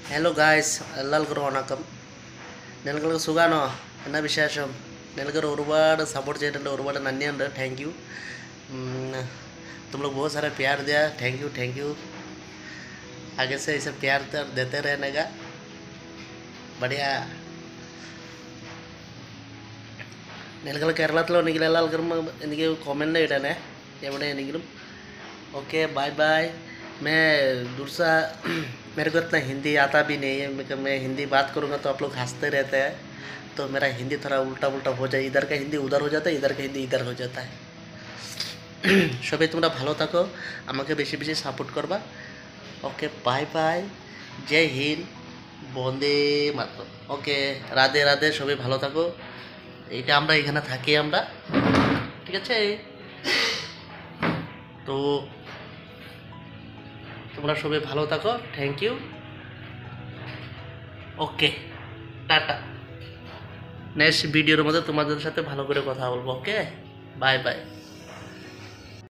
Hello guys, എല്ലാവർക്കും വണക്കം. നിങ്ങൾക്ക് സുഖമാണോ? എന്നാ വിശേഷം? നിങ്ങൾക്ക് ഒരുപാട് സപ്പോർട്ട് ചെയ്തിട്ടുണ്ട്, ഒരുപാട് നന്ദിയുണ്ട്. Thank you. तुम लोग बहुत सारा प्यार दिया. Thank you. आगे से ऐसे प्यार देते रहने का. बढ़िया. നിങ്ങൾ കേരളത്തിലുണ്ടെങ്കിൽ എല്ലാവർക്കും എനിക്ക് കമൻറ്റ് ഇടണേ, എവിടെയാണെങ്കിലും. Okay, bye bye. मैं दूसरा मेरे को इतना हिंदी आता भी नहीं है. मैं हिंदी बात करूँगा तो आप लोग हंसते रहते हैं, तो मेरा हिंदी थोड़ा उल्टा उल्टा हो जाए. इधर का हिंदी उधर हो जाता है, इधर का हिंदी इधर हो जाता है. সবাই তোমরা ভালো থাকো, আমাকে বেশি বেশি সাপোর্ট করবা. ওকে, বাই বাই. জয় হিন্দ, বন্দে মাতরম. ওকে, রাধে রাধে. সবাই ভালো থাকো. এইটা আমরা এখানে থাকি আমরা, ঠিক আছে? তো তোমরা সবাই ভালো থাকো. Thank you. Okay, tata. Next ভিডিওর মধ্যে তোমাদের সাথে ভালো করে কথা বলবো. Okay, bye by.